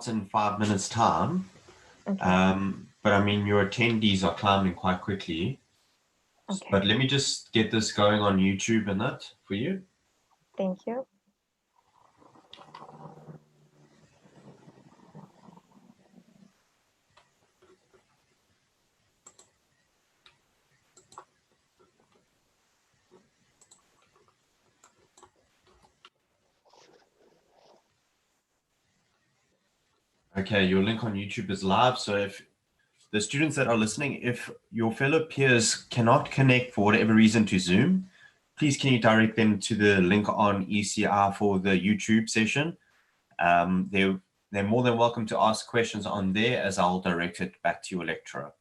in 5 minutes time. Okay. But I mean, your attendees are climbing quite quickly. Okay. But let me just get this going on YouTube and that for you. Thank you. Okay, your link on YouTube is live. So if the students that are listening, if your fellow peers cannot connect for whatever reason to Zoom, please can you direct them to the link on ECR for the YouTube session. They're more than welcome to ask questions on there as I'll direct it back to your lecturer.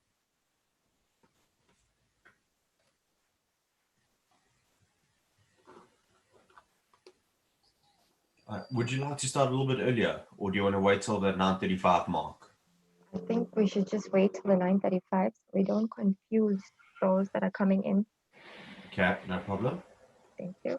Would you like to start a little bit earlier, or do you want to wait till the 9:35 mark? I think we should just wait till the 9:35 so we don't confuse those that are coming in. Okay, no problem. Thank you.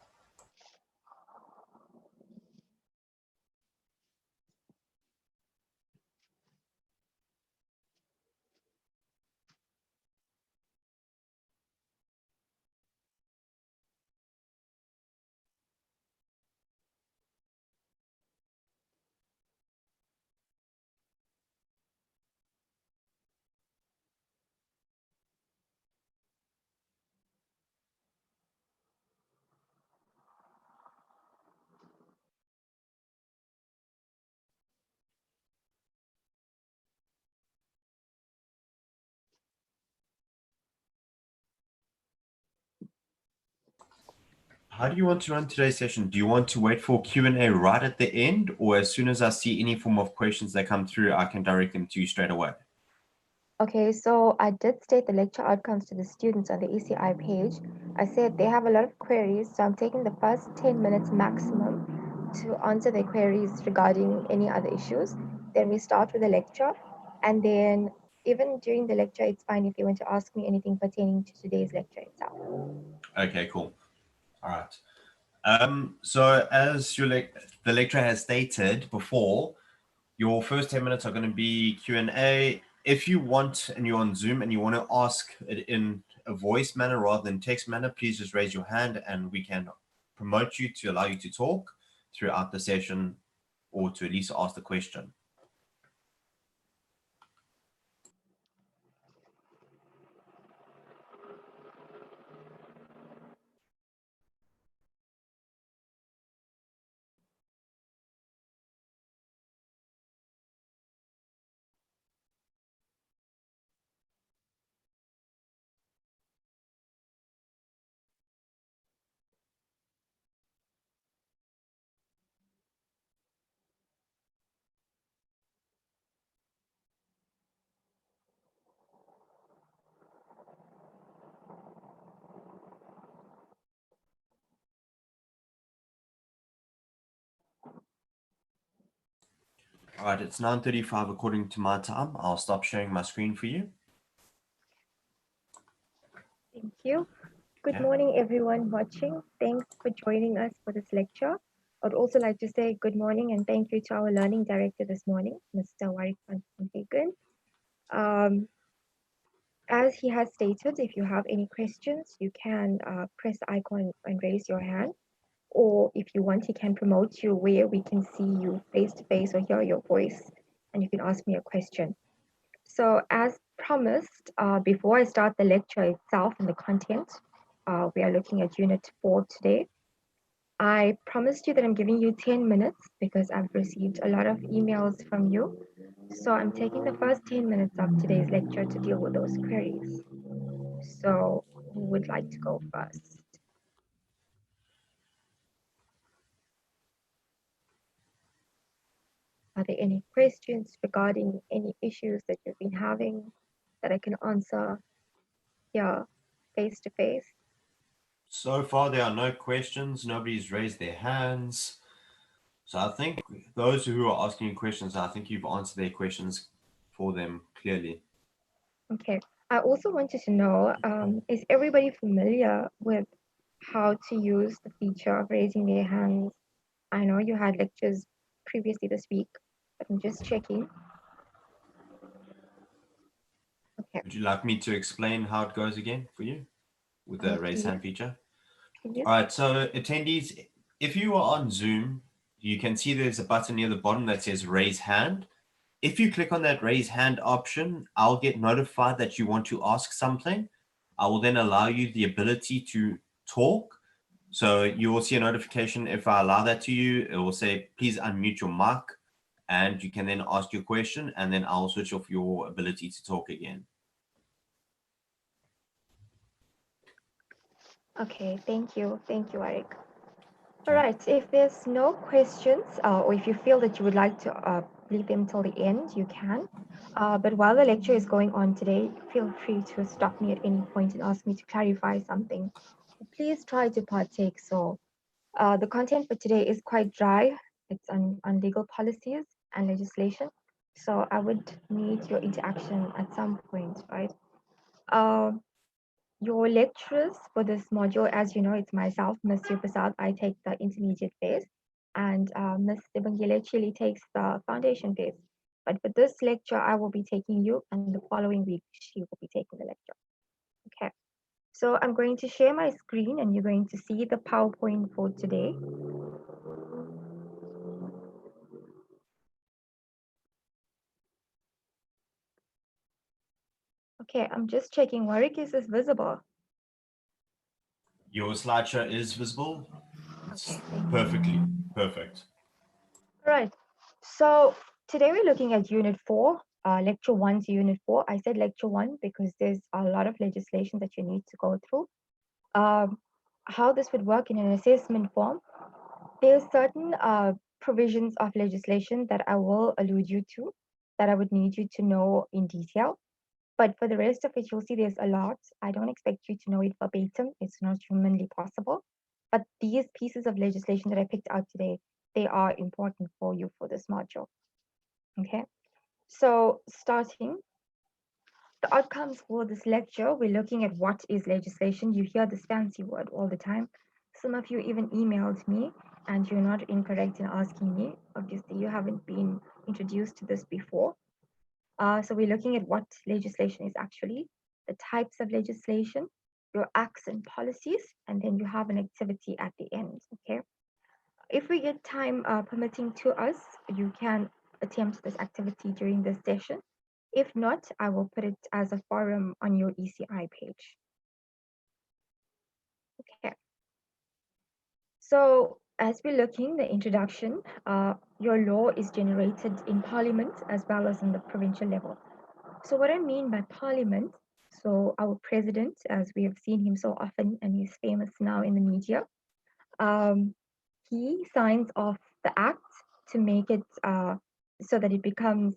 How do you want to run today's session? Do you want to wait for Q&A right at the end, or as soon as I see any form of questions that come through, I can direct them to you straight away? Okay, so I did state the lecture outcomes to the students on the ECI page. I said they have a lot of queries, so I'm taking the first 10 minutes maximum to answer their queries regarding any other issues. Then we start with the lecture, and then even during the lecture, it's fine if you want to ask me anything pertaining to today's lecture itself. Okay, cool. All right. So as the lecturer has stated before, your first 10 minutes are going to be Q&A. If you want and you're on Zoom and you want to ask it in a voice manner rather than text manner, please just raise your hand and we can promote you to allow you to talk throughout the session or to at least ask the question. All right, it's 9:35 according to my time. I'll stop sharing my screen for you. Thank you. Good Okay. morning, everyone watching. Thanks for joining us for this lecture. I'd also like to say good morning and thank you to our learning director this morning, Mr. Warwick van Hagen. As he has stated, if you have any questions, you can press the icon and raise your hand. Or if you want, he can promote you where we can see you face to face or hear your voice, and you can ask me a question. So as promised, before I start the lecture itself and the content, we are looking at Unit 4 today. I promised you that I'm giving you 10 minutes because I've received a lot of emails from you. So I'm taking the first 10 minutes of today's lecture to deal with those queries. So who would like to go first? Are there any questions regarding any issues that you've been having that I can answer here face to face? So far, there are no questions. Nobody's raised their hands. So I think those who are asking you questions, I think you've answered their questions for them clearly. Okay. I also wanted to know, is everybody familiar with how to use the feature of raising their hands? I know you had lectures previously this week but I'm just checking. Okay. Would you like me to explain how it goes again for you with the raise Please, hand feature? please. All right, so attendees, if you are on Zoom, you can see there's a button near the bottom that says raise hand. If you click on that raise hand option, I'll get notified that you want to ask something. I will then allow you the ability to talk. So you will see a notification if I allow that to you. It will say, please unmute your mic, and you can then ask your question, and then I'll switch off your ability to talk again. Okay, thank you. Thank you, Eric. All right, if there's no questions, or if you feel that you would like to leave them till the end, you can. But while the lecture is going on today, feel free to stop me at any point and ask me to clarify something. Please try to partake. So the content for today is quite dry. It's on legal policies and legislation. So I would need your interaction at some point, right? Your lecturers for this module, as you know, it's myself, Ms. Prasad. I take the intermediate phase, and Ms. Debangile Chili takes the foundation phase. But for this lecture, I will be taking you, and the following week, she will be taking the lecture. Okay. So I'm going to share my screen, and you're going to see the PowerPoint for today. Okay, I'm just checking. Warwick, is this visible? Your slideshow is visible. It's Okay, perfectly perfect. all right. So today we're looking at Unit 4, Lecture 1 to Unit 4. I said Lecture 1 because there's a lot of legislation that you need to go through. How this would work in an assessment form, there's certain provisions of legislation that I will allude you to, that I would need you to know in detail. But for the rest of it, you'll see there's a lot. I don't expect you to know it verbatim. It's not humanly possible. But these pieces of legislation that I picked out today, they are important for you for this module. Okay, so starting the outcomes for this lecture, we're looking at what is legislation. You hear this fancy word all the time. Some of you even emailed me, and you're not incorrect in asking me. Obviously, you haven't been introduced to this before. So we're looking at what legislation is actually, the types of legislation, your acts and policies, and then you have an activity at the end, okay? If we get time permitting to us, you can attempt this activity during this session. If not, I will put it as a forum on your ECI page. Okay. So as we're looking, the introduction, your law is generated in Parliament as well as in the provincial level. So what I mean by Parliament, so our president, as we have seen him so often and he's famous now in the media, he signs off the act to make it so that it becomes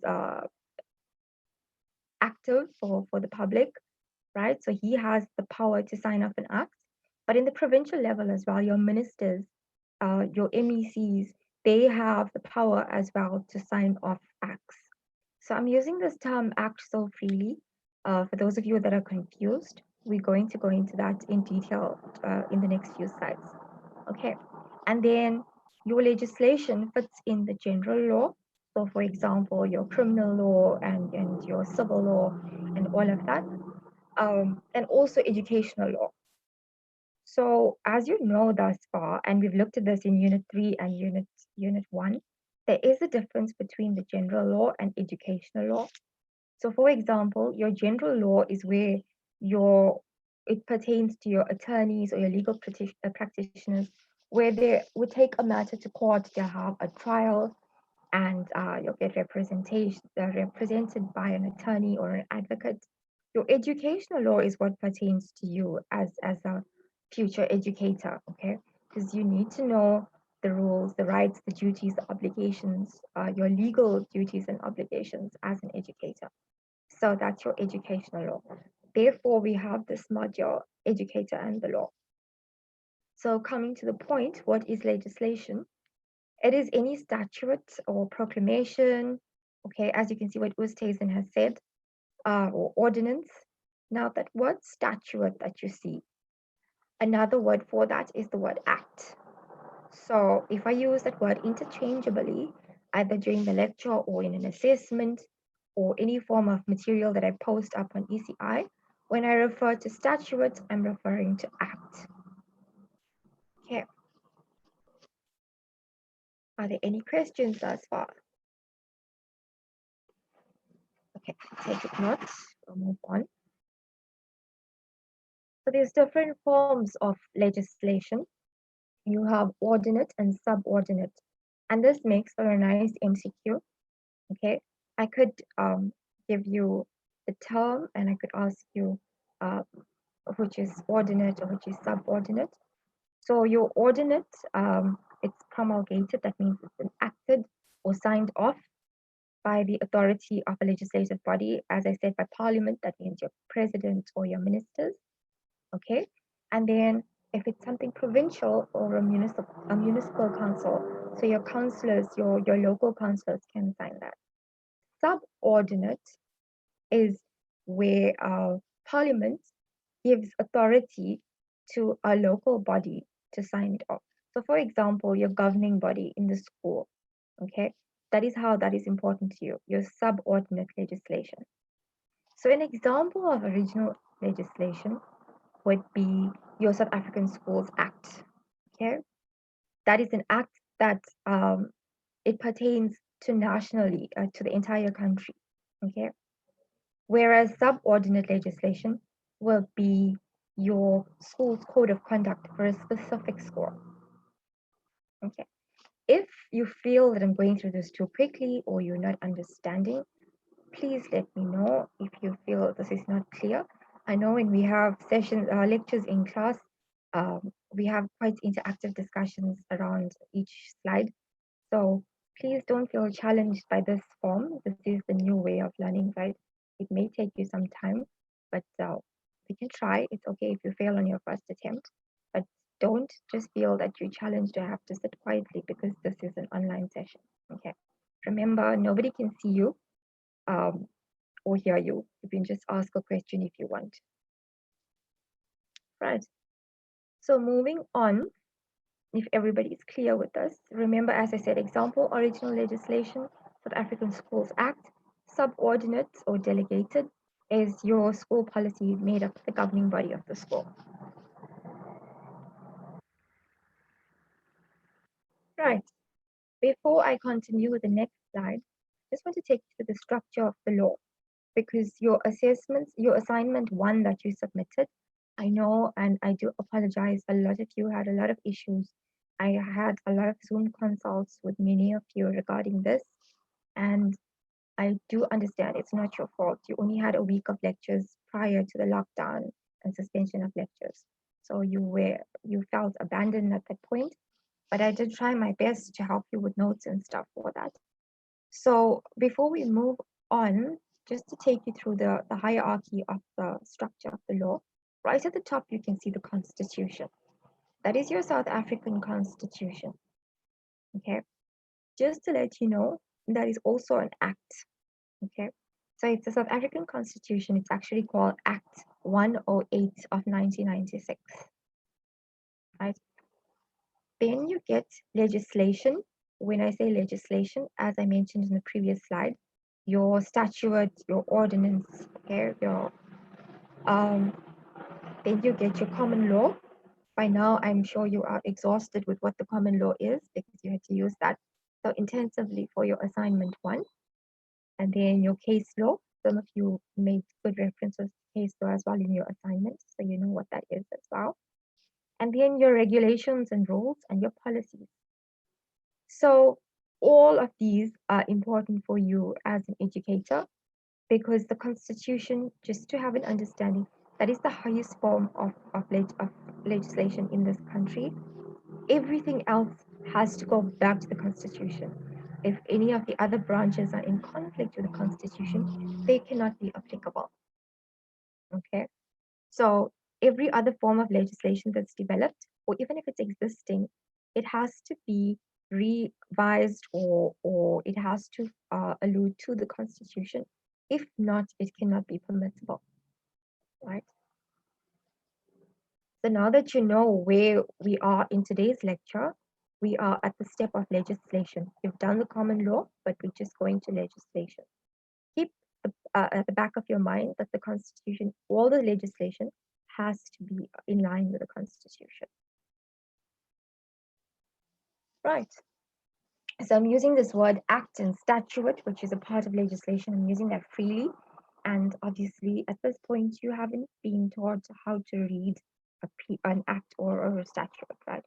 active for the public, right? So he has the power to sign off an act. But in the provincial level as well, your ministers, your MECs, they have the power as well to sign off acts. So I'm using this term act so freely. For those of you that are confused, we're going to go into that in detail in the next few slides. Okay, and then your legislation fits in the general law. So for example, your criminal law and your civil law and all of that, and also educational law. So as you know thus far, and we've looked at this in Unit 3 and Unit 1, there is a difference between the general law and educational law. So for example, your general law is where it pertains to your attorneys or your legal practitioners, where they would take a matter to court, they'll have a trial, and you'll get represented by an attorney or an advocate. Your educational law is what pertains to you as a future educator, okay? Because you need to know the rules, the rights, the duties, the obligations, your legal duties and obligations as an educator. So that's your educational law. Therefore, we have this module, educator and the law. So coming to the point, what is legislation? It is any statute or proclamation, okay, as you can see what Oosthuizen has said, or ordinance. Now that word statute that you see, another word for that is the word act. So if I use that word interchangeably, either during the lecture or in an assessment or any form of material that I post up on ECI. When I refer to statute, I'm referring to act. Okay. Are there any questions thus far? Okay, take notes. We'll move on. So there's different forms of legislation. You have ordinate and subordinate. And this makes for a nice MCQ. Okay, I could give you the term and I could ask you which is ordinate or which is subordinate. So your ordinate, it's promulgated, that means it's enacted or signed off by the authority of a legislative body. As I said, by parliament, that means your president or your ministers. Okay, and then if it's something provincial or a municipal council, so your councillors, your local councillors can sign that. Subordinate is where parliament gives authority to a local body to sign it off. So for example, your governing body in the school, okay, that is how that is important to you, your subordinate legislation. So an example of original legislation would be your South African Schools Act, okay? That is an act that it pertains to nationally, to the entire country, okay? Whereas subordinate legislation will be your school's code of conduct for a specific school. Okay. If you feel that I'm going through this too quickly or you're not understanding, please let me know if you feel this is not clear. I know when we have sessions, lectures in class, we have quite interactive discussions around each slide. So please don't feel challenged by this form. This is the new way of learning, right? It may take you some time, but you can try. It's okay if you fail on your first attempt, but don't just feel that you're challenged to have to sit quietly because this is an online session, okay? Remember, nobody can see you or hear you. You can just ask a question if you want. Right. So moving on, if everybody is clear with this, remember, as I said, example, original legislation, South African Schools Act, subordinate or delegated is your school policy made up of the governing body of the school. Right. Before I continue with the next slide, I just want to take you to the structure of the law because your assessments, your assignment one that you submitted, I know, and I do apologize, a lot of you had a lot of issues. I had a lot of Zoom consults with many of you regarding this, and I do understand it's not your fault. You only had a week of lectures prior to the lockdown and suspension of lectures. So you felt abandoned at that point, but I did try my best to help you with notes and stuff for that. So before we move on, just to take you through the hierarchy of the structure of the law, right at the top, you can see the Constitution. That is your South African Constitution, okay? Just to let you know, that is also an act, okay? So it's the South African Constitution. It's actually called Act 108 of 1996, right? Then you get legislation. When I say legislation, as I mentioned in the previous slide, your statute, your ordinance, okay, then you get your common law. By now, I'm sure you are exhausted with what the common law is because you had to use that so intensively for your assignment one. And then your case law. Some of you made good references to case law as well in your assignment, so you know what that is as well. And then your regulations and rules and your policies. So all of these are important for you as an educator because the Constitution, just to have an understanding, that is the highest form of legislation in this country. Everything else has to go back to the Constitution. If any of the other branches are in conflict with the Constitution, they cannot be applicable. Okay, so every other form of legislation that's developed, or even if it's existing, it has to be revised or it has to allude to the Constitution. If not, it cannot be permissible, right? So now that you know where we are in today's lecture, we are at the step of legislation. You've done the common law, but we're just going to legislation. Keep at the back of your mind that the Constitution, all the legislation has to be in line with the Constitution. Right. So I'm using this word act and statute, which is a part of legislation. I'm using that freely. And obviously, at this point, you haven't been taught how to read an act or a statute, right?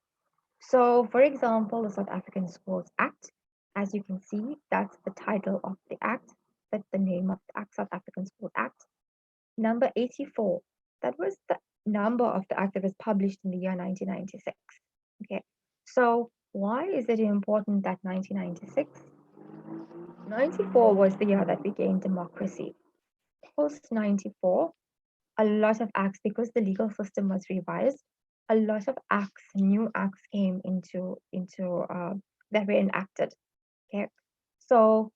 So, for example, the South African Schools Act, as you can see, that's the title of the act, that's the name of the South African Schools Act. Number 84, that was the number of the act that was published in the year 1996. Okay, so why is it important that 1996? 94 was the year that we gained democracy. Post 94, a lot of acts, because the legal system was revised, a lot of acts, new acts came into that were enacted. Okay, so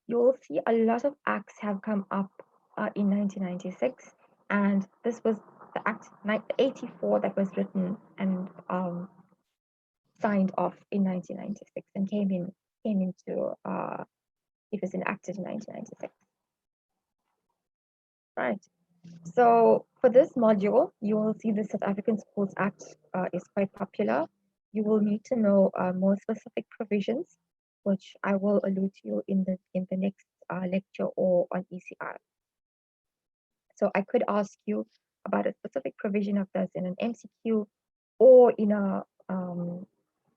you'll see a lot of acts have come up in 1996, and this was the act 84 that was written and signed off in 1996 and came into it was enacted in 1996. Right. So for this module, you will see the South African Schools Act is quite popular. You will need to know more specific provisions, which I will allude to you in the next lecture or on ECR. So I could ask you about a specific provision of this in an MCQ or in a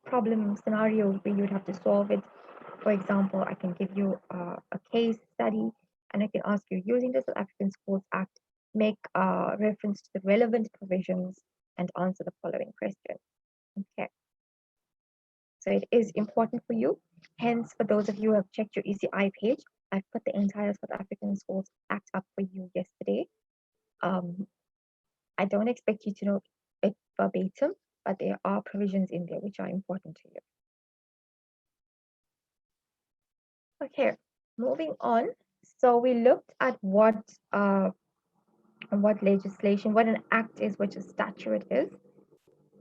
problem scenario where you'd have to solve it. For example, I can give you a case study and I can ask you, using the South African Schools Act, make reference to the relevant provisions and answer the following question. Okay. So it is important for you. Hence, for those of you who have checked your ECI page, I've put the entire South African Schools Act up for you yesterday. I don't expect you to know it verbatim, but there are provisions in there which are important to you. Okay, moving on. So we looked at what legislation, what an act is, what a statute is.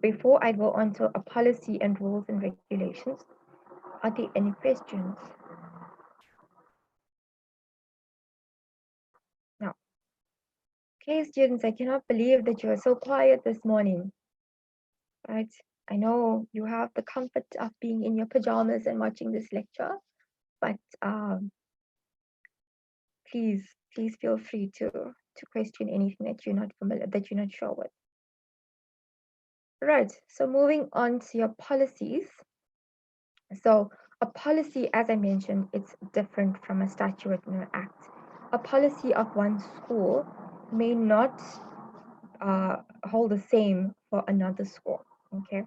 Before I go on to a policy and rules and regulations, are there any questions? No. Okay, students, I cannot believe that you are so quiet this morning. Right? I know you have the comfort of being in your pajamas and watching this lecture, but please feel free to question anything that you're not familiar, that you're not sure with. Right, so moving on to your policies. So a policy, as I mentioned, it's different from a statute and an act. A policy of one school may not hold the same for another school, okay?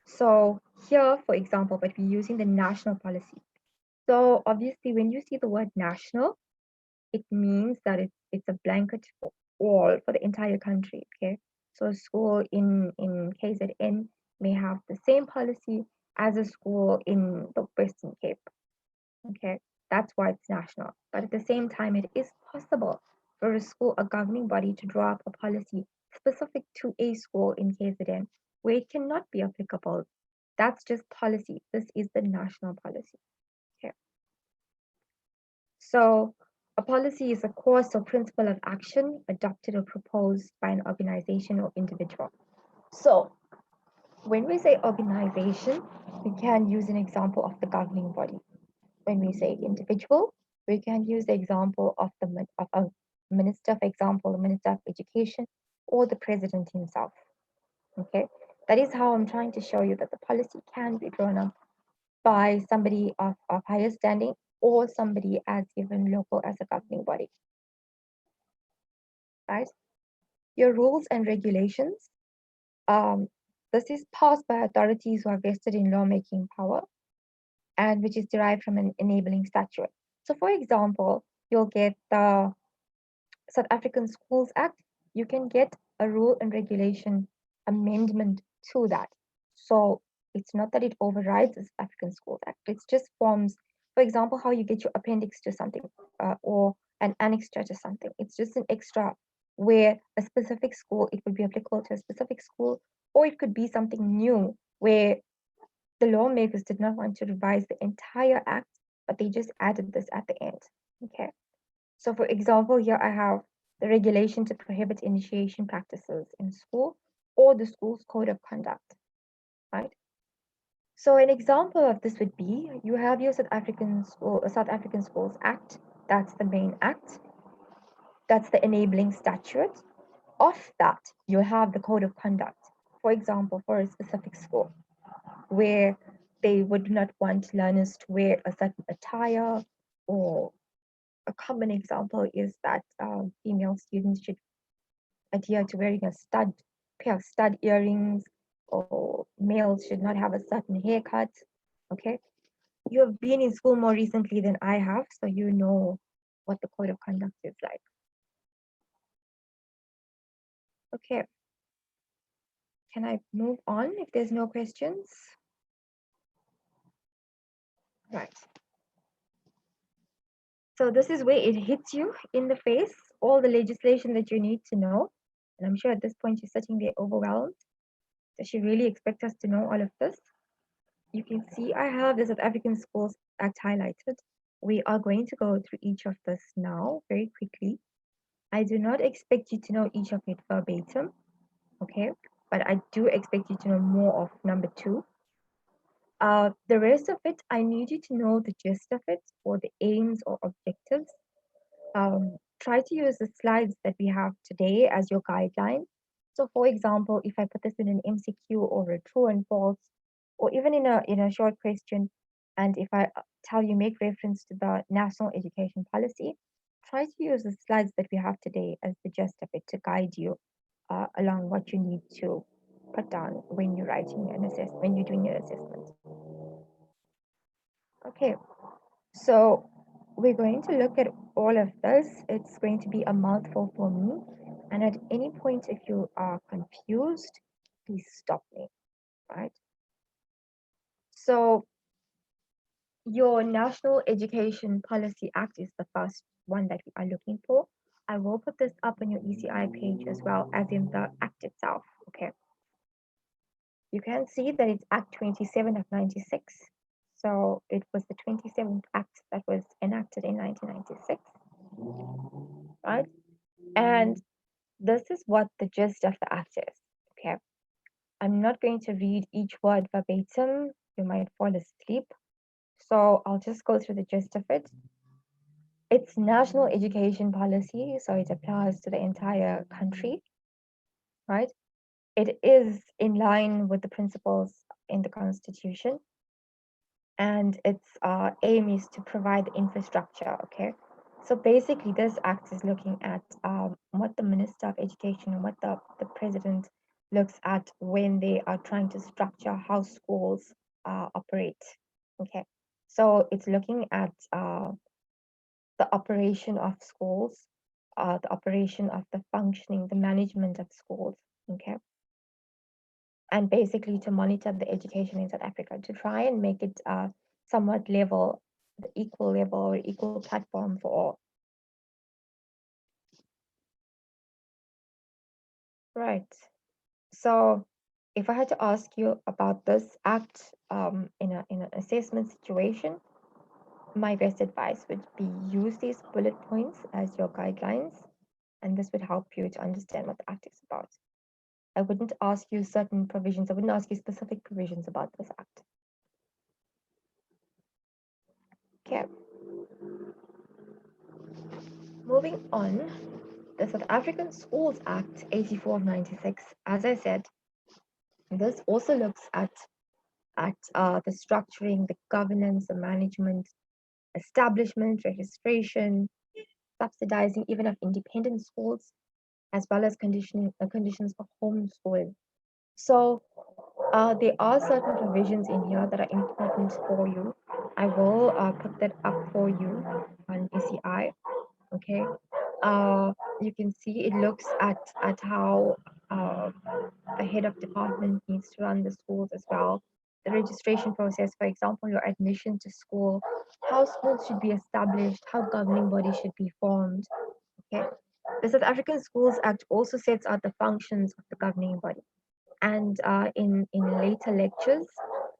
So here, for example, but we're using the national policy. So obviously, when you see the word national, it means that it's a blanket for all, for the entire country, okay? So a school in KZN may have the same policy as a school in the Western Cape, okay? That's why it's national. But at the same time, it is possible for a school, a governing body, to draw up a policy specific to a school in KZN where it cannot be applicable. That's just policy. This is the national policy, okay? So a policy is a course or principle of action adopted or proposed by an organization or individual. So when we say organization, we can use an example of the governing body. When we say individual, we can use the example of a minister, for example, the Minister of Education or the president himself. Okay, that is how I'm trying to show you that the policy can be drawn up by somebody of higher standing or somebody as even local as a governing body. Right? Your rules and regulations. This is passed by authorities who are vested in lawmaking power and which is derived from an enabling statute. So for example, you'll get the South African Schools Act. You can get a rule and regulation amendment to that. So it's not that it overrides the South African Schools Act. It's just forms, for example, how you get your appendix to something or an annexure to something. It's just an extra where a specific school, it would be applicable to a specific school, or it could be something new where the lawmakers did not want to revise the entire act, but they just added this at the end. Okay. So for example, here I have the regulation to prohibit initiation practices in school or the school's code of conduct, right? So an example of this would be you have your South African Schools Act. That's the main act. That's the enabling statute. Of that, you have the code of conduct. For example, for a specific school where they would not want learners to wear a certain attire, or a common example is that female students should adhere to wearing a pair of stud earrings, or males should not have a certain haircut. Okay, you have been in school more recently than I have, so you know what the code of conduct is like. Okay, can I move on if there's no questions? Right. So this is where it hits you in the face, all the legislation that you need to know. And I'm sure at this point you're sitting there overwhelmed. Does she really expect us to know all of this? You can see I have the South African Schools Act highlighted. We are going to go through each of this now very quickly. I do not expect you to know each of it verbatim, okay? But I do expect you to know more of number 2. The rest of it, I need you to know the gist of it, or the aims or objectives. Try to use the slides that we have today as your guideline. So for example, if I put this in an MCQ or a true and false, or even in a short question, and if I tell you make reference to the National Education Policy, try to use the slides that we have today as the gist of it to guide you along what you need to put down when you're writing an assessment, when you're doing your assessment. Okay, so we're going to look at all of this. It's going to be a mouthful for me. And at any point, if you are confused, please stop me, right? So your National Education Policy Act is the first one that we are looking for. I will put this up on your ECI page as well as in the act itself, okay? You can see that it's Act 27 of 96. So it was the 27th act that was enacted in 1996, right? And this is what the gist of the act is, okay? I'm not going to read each word verbatim. You might fall asleep. So I'll just go through the gist of it. It's national education policy, so it applies to the entire country, right? It is in line with the principles in the Constitution, and its aim is to provide infrastructure, okay? So basically, this act is looking at what the Minister of Education and what the President looks at when they are trying to structure how schools operate, okay? So it's looking at the operation of schools, the operation of the functioning, the management of schools, okay? And basically to monitor the education in South Africa, to try and make it somewhat level, the equal level or equal platform for all. Right. So if I had to ask you about this act in an assessment situation, my best advice would be use these bullet points as your guidelines, and this would help you to understand what the act is about. I wouldn't ask you certain provisions. I wouldn't ask you specific provisions about this act. Okay. Moving on, the South African Schools Act 84 of 96, as I said, this also looks at the structuring, the governance, the management, establishment, registration, subsidizing even of independent schools, as well as conditions for homeschooling. So there are certain provisions in here that are important for you. I will put that up for you on ECI. Okay. You can see it looks at how the head of department needs to run the schools as well. The registration process, for example, your admission to school, how schools should be established, how governing bodies should be formed. Okay. The South African Schools Act also sets out the functions of the governing body. And in later lectures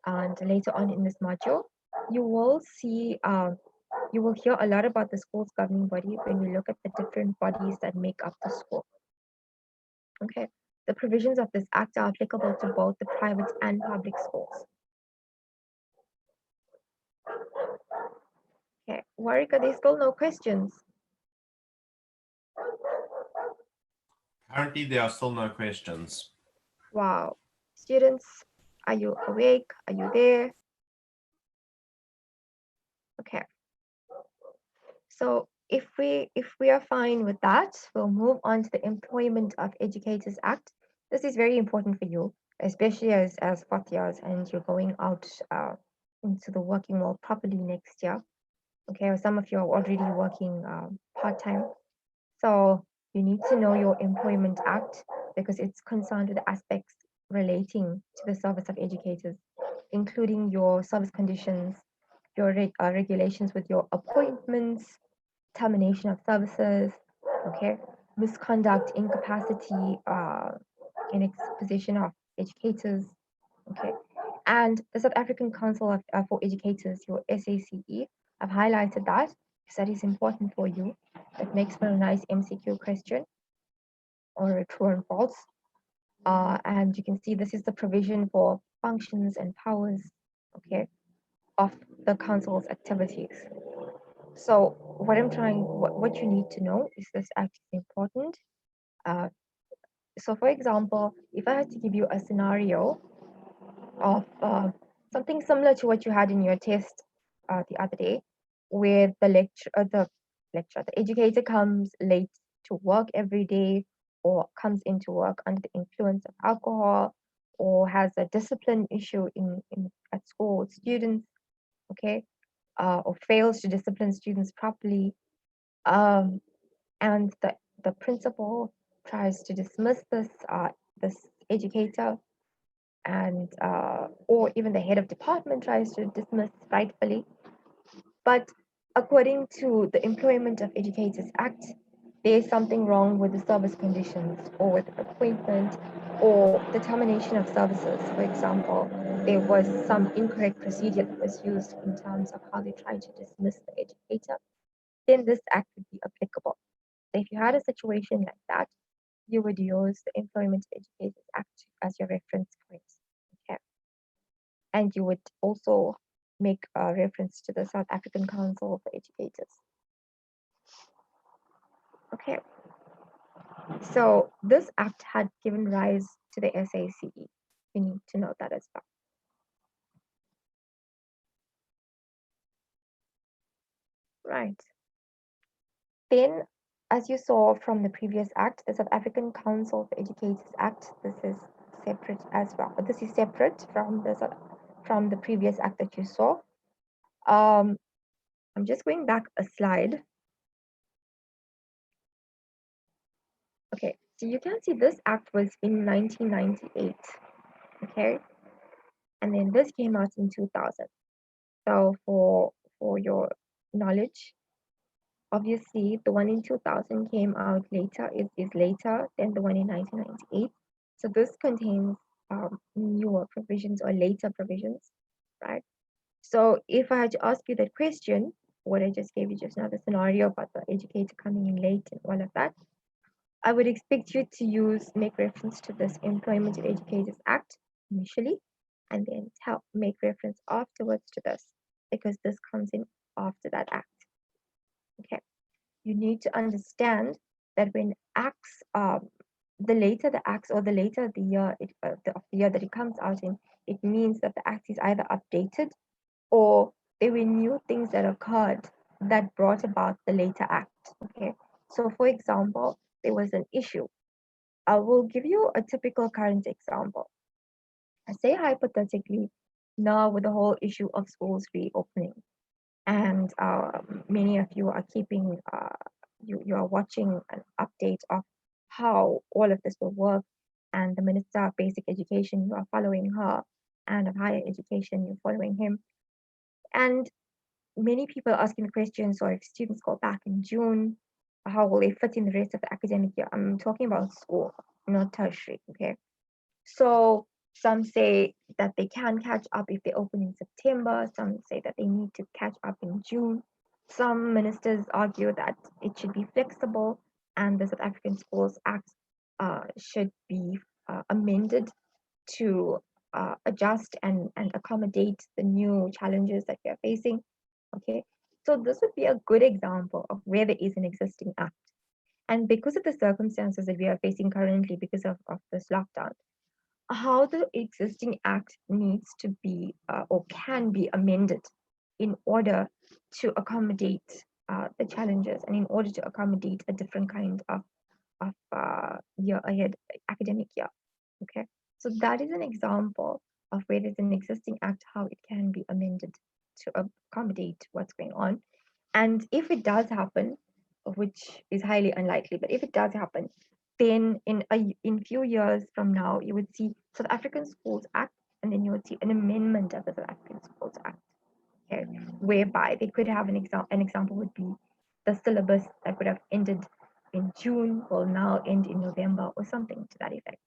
and later on in this module, you will see, you will hear a lot about the school's governing body when we look at the different bodies that make up the school. Okay, the provisions of this act are applicable to both the private and public schools. Okay, Warwick, are there still no questions? Currently, there are still no questions. Wow. Students, are you awake? Are you there? Okay. So if we are fine with that, we'll move on to the Employment of Educators Act. This is very important for you, especially as fourth years and you're going out into the working world properly next year. Okay, or some of you are already working part-time. So you need to know your Employment Act because it's concerned with aspects relating to the service of educators, including your service conditions, your regulations with your appointments, termination of services, okay, misconduct, incapacity, in exposition of educators, okay. And the South African Council for Educators, your SACE, I've highlighted that because that is important for you. That makes for a nice MCQ question or a true and false. And you can see this is the provision for functions and powers, okay, of the council's activities. So what you need to know is this act is important. Uh, so for example, if I had to give you a scenario of something similar to what you had in your test the other day, where the educator comes late to work every day, or comes into work under the influence of alcohol, or has a discipline issue in at school with students, okay, or fails to discipline students properly, um, and the principal tries to dismiss this educator, and or even the head of department tries to dismiss rightfully. But according to the Employment of Educators Act, there's something wrong with the service conditions or with the appointment or the termination of services. For example, there was some incorrect procedure that was used in terms of how they tried to dismiss the educator, then this act would be applicable. So if you had a situation like that, you would use the Employment of Educators Act as your reference point. Okay. And you would also make a reference to the South African Council for Educators. Okay. So this act had given rise to the SACE. You need to know that as well. Right. Then, as you saw from the previous act, the South African Council for Educators Act, this is separate as well. But this is separate from the previous act that you saw. I'm just going back a slide. Okay, so you can see this act was in 1998. Okay, and then this came out in 2000. So for your knowledge, obviously the one in 2000 came out later, is later than the one in 1998. So this contains newer provisions or later provisions, right? So if I had to ask you that question, what I just gave you just now, the scenario about the educator coming in late and all of that, I would expect you to make reference to this Employment of Educators Act initially, and then make reference afterwards to this, because this comes in after that act. Okay, you need to understand that when acts, the later the acts or the later the year, of the year that it comes out in, it means that the act is either updated or there were new things that occurred that brought about the later act. Okay, so for example, there was an issue. I will give you a typical current example. I say hypothetically, now with the whole issue of schools reopening, and many of you are keeping, you are watching an update of how all of this will work, and the Minister of Basic Education, you are following her, and of Higher Education, you're following him. And many people are asking the question, so if students go back in June, how will they fit in the rest of the academic year? I'm talking about school, not tertiary, okay? So some say that they can catch up if they open in September. Some say that they need to catch up in June. Some ministers argue that it should be flexible and the South African Schools Act should be amended to adjust and accommodate the new challenges that we are facing. Okay, so this would be a good example of where there is an existing act. And because of the circumstances that we are facing currently because of this lockdown, how the existing act needs to be or can be amended in order to accommodate the challenges and in order to accommodate a different kind of year ahead academic year. Okay, so that is an example of where there's an existing act, how it can be amended to accommodate what's going on. And if it does happen, which is highly unlikely, but if it does happen, then in few years from now, you would see South African Schools Act, and then you would see an amendment of the South African Schools Act, okay, whereby they could have an example. An example would be the syllabus that would have ended in June will now end in November or something to that effect.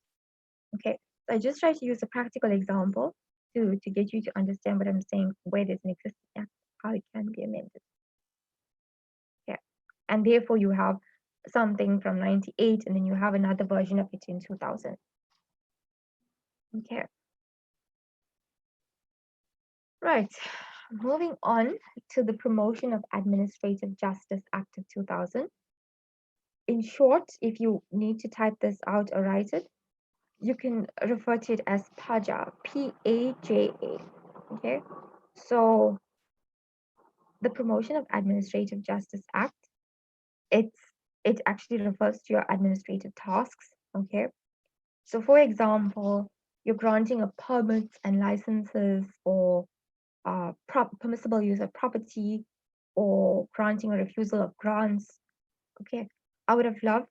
Okay, so I just try to use a practical example to get you to understand what I'm saying, where there's an existing act, how it can be amended. Okay, and therefore you have something from 98 and then you have another version of it in 2000. Okay, right, moving on to the Promotion of Administrative Justice Act of 2000. In short, if you need to type this out or write it, you can refer to it as PAJA, P-A-J-A. Okay, so the Promotion of Administrative Justice Act, it actually refers to your administrative tasks. Okay, so for example, you're granting of permits and licenses or permissible use of property or granting or refusal of grants. Okay, I would have loved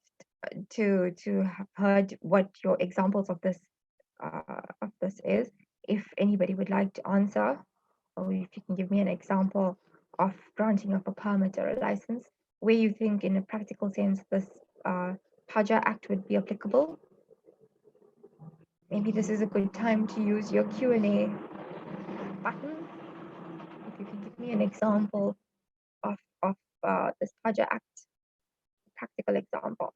to have heard what your examples of this is. If anybody would like to answer, or if you can give me an example of granting of a permit or a license, where you think in a practical sense this PAJA Act would be applicable. Maybe this is a good time to use your Q&A button. If you can give me an example of this PAJA Act, practical example.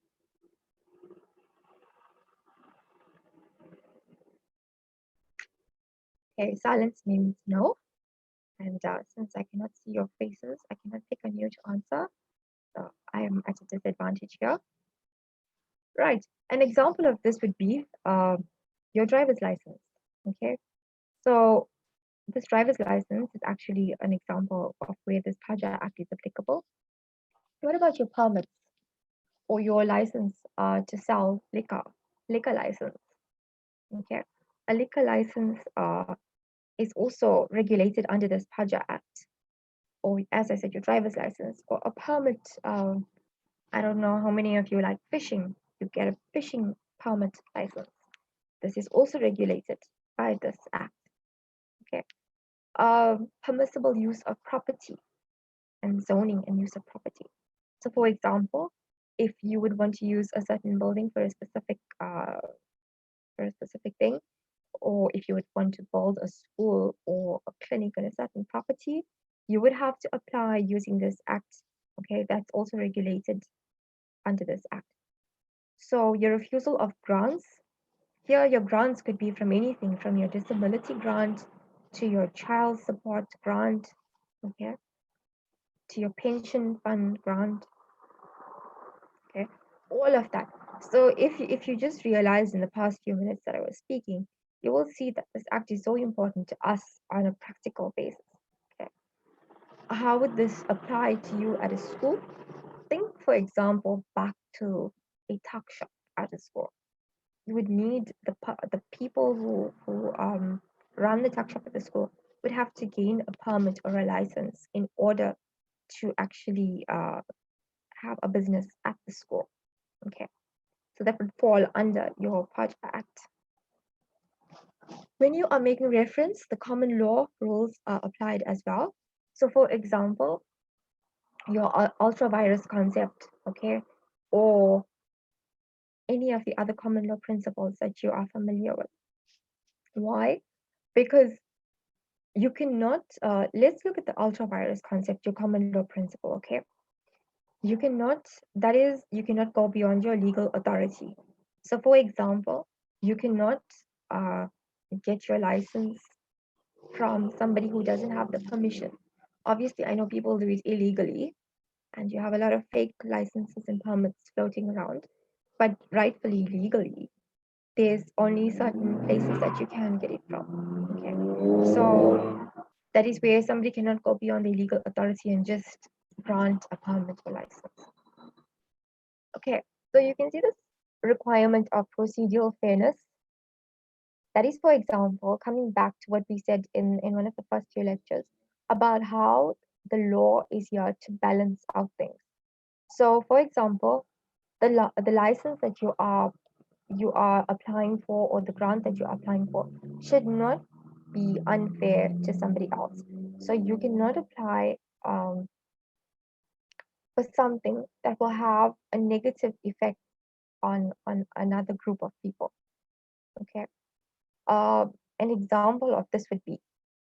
Okay, silence means no. And since I cannot see your faces, I cannot pick on you to answer. So I am at a disadvantage here. Right, an example of this would be your driver's license. Okay, so this driver's license is actually an example of where this PAJA Act is applicable. What about your permits or your license to sell liquor license? Okay, a liquor license is also regulated under this PAJA Act, or as I said, your driver's license or a permit. I don't know how many of you like fishing. You get a fishing permit license. This is also regulated by this act. Okay, permissible use of property and zoning and use of property. So, for example, if you would want to use a certain building for a specific thing, or if you would want to build a school or a clinic on a certain property, you would have to apply using this act. Okay, that's also regulated under this act. So your refusal of grants, here your grants could be from anything from your disability grant to your child support grant, okay, to your pension fund grant, okay, all of that. So if you just realized in the past few minutes that I was speaking, you will see that this act is so important to us on a practical basis. Okay, how would this apply to you at a school? Think, for example, back to a tuck shop at a school. You would need the people who run the tuck shop at the school would have to gain a permit or a license in order to actually have a business at the school. Okay, so that would fall under your PAJA Act. When you are making reference, the common law rules are applied as well. So for example, your ultra vires concept, okay, or any of the other common law principles that you are familiar with. Why? Because you cannot, let's look at the ultra virus concept, your common law principle, okay? You cannot, that is, you cannot go beyond your legal authority. So, for example, you cannot uh, get your license from somebody who doesn't have the permission. Obviously, I know people do it illegally, and you have a lot of fake licenses and permits floating around, but rightfully, legally, there's only certain places that you can get it from. Okay, so that is where somebody cannot go beyond the legal authority and just grant a permit or license. Okay, so you can see this requirement of procedural fairness. That is, for example, coming back to what we said in one of the first few lectures about how the law is here to balance out things. So, for example, the license that you are applying for, or the grant that you're applying for, should not be unfair to somebody else. So you cannot apply for something that will have a negative effect on another group of people. Okay. An example of this would be,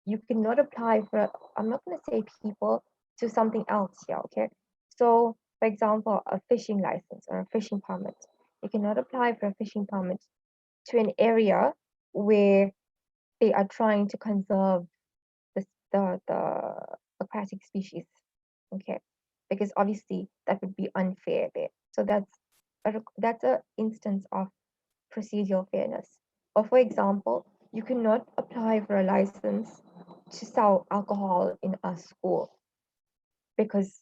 you cannot apply for, I'm not going to say people, to something else here. Okay. So, for example, a fishing license or a fishing permit. You cannot apply for a fishing permit to an area where they are trying to conserve the aquatic species. Okay, because obviously that would be unfair there. So that's a instance of procedural fairness. Or for example, you cannot apply for a license to sell alcohol in a school, because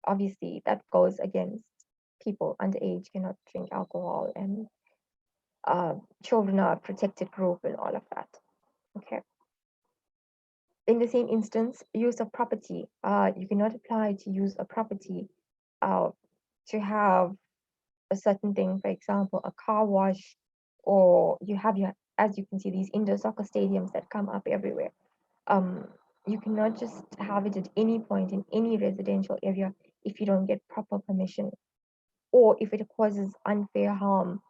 obviously that goes against, people underage cannot drink alcohol, and uh, children are a protected group and all of that. Okay. In the same instance, use of property. You cannot apply to use a property uh, to have a certain thing, for example, a car wash, or you have your, as you can see, these indoor soccer stadiums that come up everywhere. Um, you cannot just have it at any point in any residential area if you don't get proper permission, or if it causes unfair harm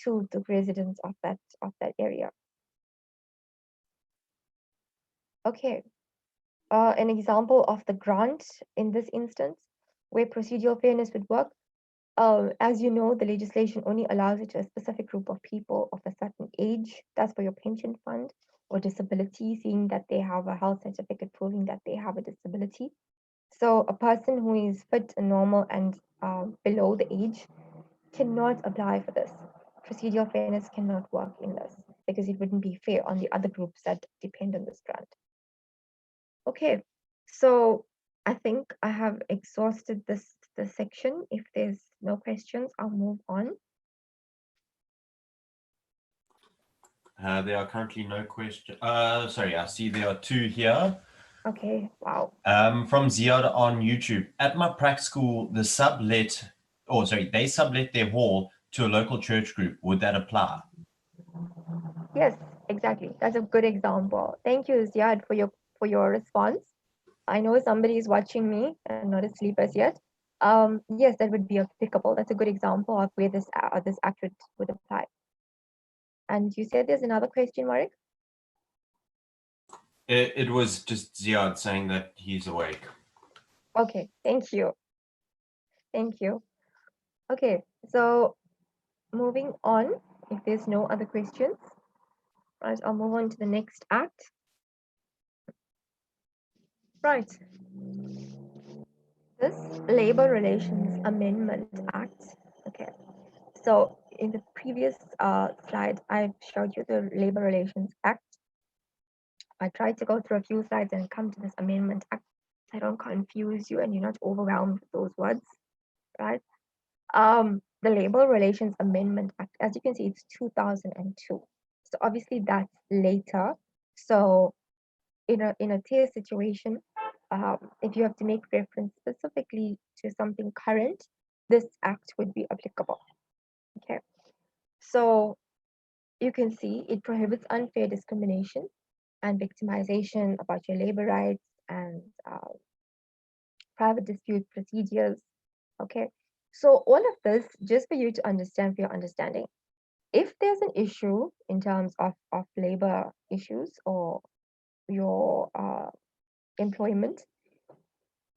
to the residents of that area. Okay, an example of the grant in this instance, where procedural fairness would work. As you know, the legislation only allows it to a specific group of people of a certain age. That's for your pension fund, or disability, seeing that they have a health certificate proving that they have a disability. So a person who is fit and normal and below the age cannot apply for this. Procedural fairness cannot work in this because it wouldn't be fair on the other groups that depend on this grant. Okay, so I think I have exhausted this section. If there's no questions, I'll move on. There are currently no questions. Sorry, I see there are two here. Okay, wow. From Ziad on YouTube. At my prac school, they sublet their hall to a local church group. Would that apply? Yes, exactly. That's a good example. Thank you, Ziad, for your response. I know somebody is watching me and not asleep as yet. Yes, that would be applicable. That's a good example of where this act would apply. And you said there's another question, Marek? It was just Ziad saying that he's awake. Okay, thank you. Thank you. Okay, so moving on, if there's no other questions, right, I'll move on to the next act. Right. This Labor Relations Amendment Act. Okay. So in the previous slide, I showed you the Labor Relations Act. I tried to go through a few slides and come to this Amendment Act. I don't confuse you and you're not overwhelmed with those words, right? The Labor Relations Amendment Act, as you can see, it's 2002. So obviously that's later. So in a tier situation, if you have to make reference specifically to something current, this act would be applicable. Okay, so you can see it prohibits unfair discrimination and victimization about your labor rights and private dispute procedures. Okay, so all of this, just for you to understand, for your understanding, If there's an issue in terms of labor issues or your employment,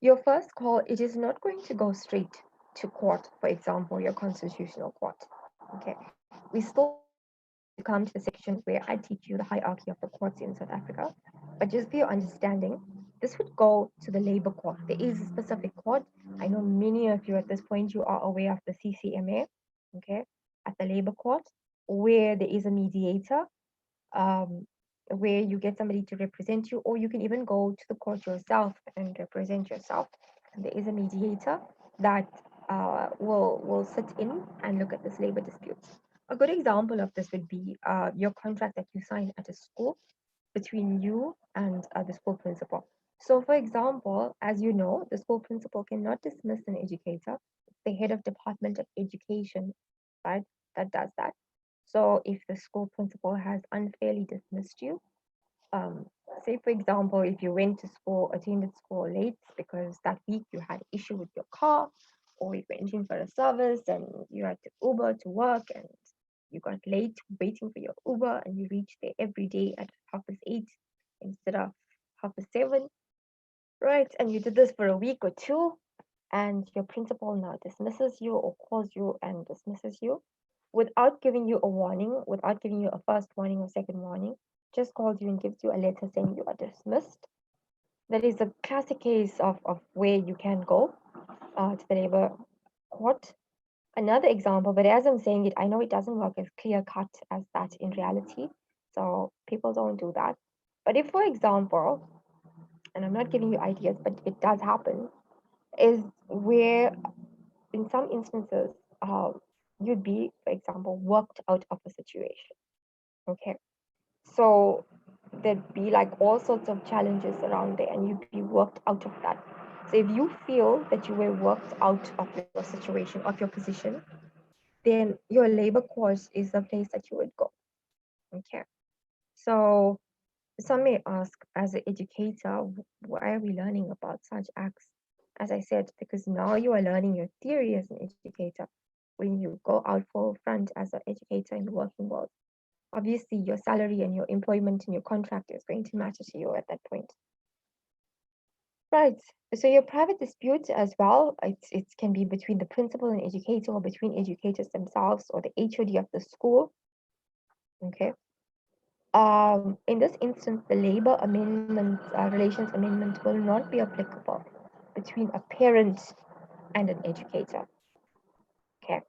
your first call, it is not going to go straight to court, for example, your constitutional court. Okay. We still going to come to the section where I teach you the hierarchy of the courts in South Africa. But just for your understanding, this would go to the labor court. There is a specific court. I know many of you at this point, you are aware of the CCMA, okay, at the labor court, where there is a mediator, um, where you get somebody to represent you, or you can even go to the court yourself and represent yourself. And there is a mediator that will sit in and look at this labor disputes. A good example of this would be your contract that you sign at a school between you and the school principal. So, for example, as you know, the school principal cannot dismiss an educator. It's the head of department of education, right, that does that. So, if the school principal has unfairly dismissed you, um, say for example, if you went to school, attended school late because that week you had issue with your car, or you went in for a service and you had to Uber to work and you got late waiting for your Uber and you reached there every day at 8:30 instead of 7:30, right? And you did this for a week or two, and your principal now dismisses you or calls you and dismisses you without giving you a warning, without giving you a first warning or second warning, just calls you and gives you a letter saying you are dismissed. That is a classic case of where you can go to the labor court. Another example, but as I'm saying it, I know it doesn't work as clear cut as that in reality. So people don't do that. But if, for example, and I'm not giving you ideas, but it does happen, is where in some instances, you'd be, for example, worked out of a situation. Okay. So there'd be like all sorts of challenges around there, and you'd be worked out of that. So if you feel that you were worked out of your situation, of your position, then your labor course is the place that you would go. Okay. So some may ask, as an educator, why are we learning about such acts? As I said, because now you are learning your theory as an educator. When you go out full front as an educator in the working world, obviously your salary and your employment and your contract is going to matter to you at that point. Right. So your private disputes as well, it can be between the principal and educator or between educators themselves or the HOD of the school. Okay. In this instance, the labor amendment, relations amendment will not be applicable between a parent and an educator. Okay.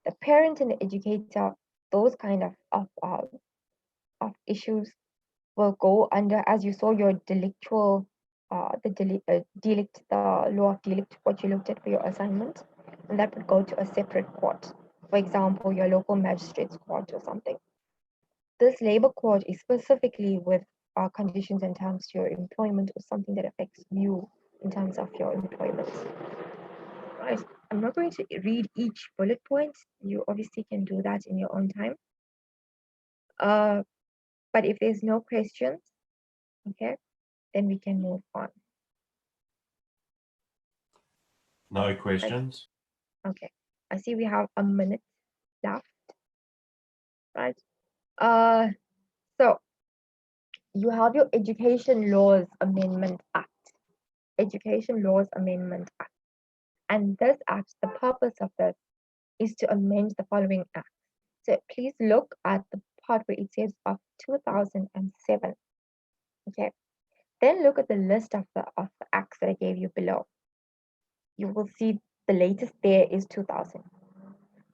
The parent and the educator, those kind of issues will go under, as you saw, your delictual, delict, the law of delict, what you looked at for your assignment, and that would go to a separate court. For example, your local magistrate's court or something. This labor court is specifically with conditions and terms to your employment or something that affects you in terms of your employment. Right. I'm not going to read each bullet point. You obviously can do that in your own time. Uh, but if there's no questions, okay, then we can move on. No questions. Okay. I see we have a minute left. Right. Uh, so you have your Education Laws Amendment Act. Education Laws Amendment Act. And this act, the purpose of this is to amend the following act. So please look at the part where it says of 2007. Okay. Then look at the list of the acts that I gave you below. You will see the latest there is 2000.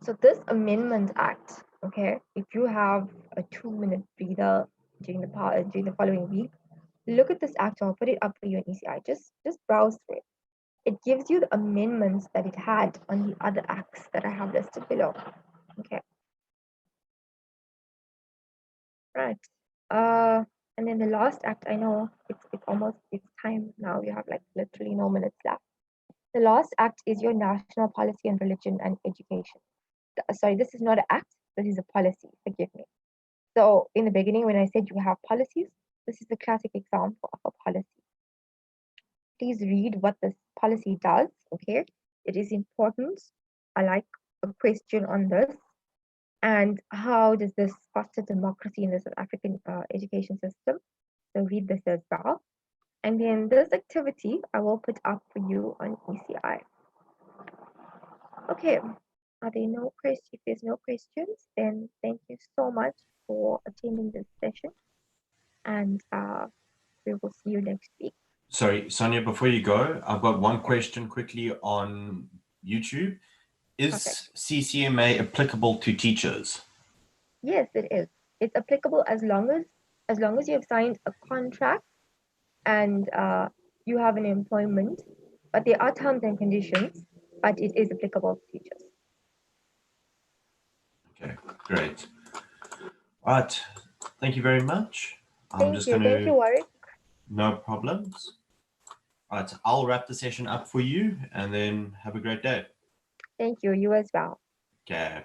So this Amendment Act, okay, if you have a 2-minute breather during the following week, look at this act. I'll put it up for you in ECI. Just browse through it. It gives you the amendments that it had on the other acts that I have listed below. Okay. Right. And then the last act, I know it's almost it's time now. You have like literally no minutes left. The last act is your national policy on religion and education. Sorry, this is not an act. This is a policy. Forgive me. So in the beginning, when I said you have policies, this is the classic example of a policy. Please read what this policy does. Okay, it is important. I like a question on this. and how does this foster democracy in the South African education system. So read this as well. And then this activity I will put up for you on ECI. Okay, are there no questions? If there's no questions, then thank you so much for attending this session, and we will see you next week. Sorry, Sonia, before you go, I've got one question quickly on YouTube. Is Perfect. CCMA applicable to teachers? Yes, it is. It's applicable as long as you have signed a contract and you have an employment, but there are terms and conditions, but it is applicable to teachers. Okay, great. All right, thank you very much. Thank you, Warwick. No problems. All right, I'll wrap the session up for you and then have a great day. Thank you, you as well. Okay.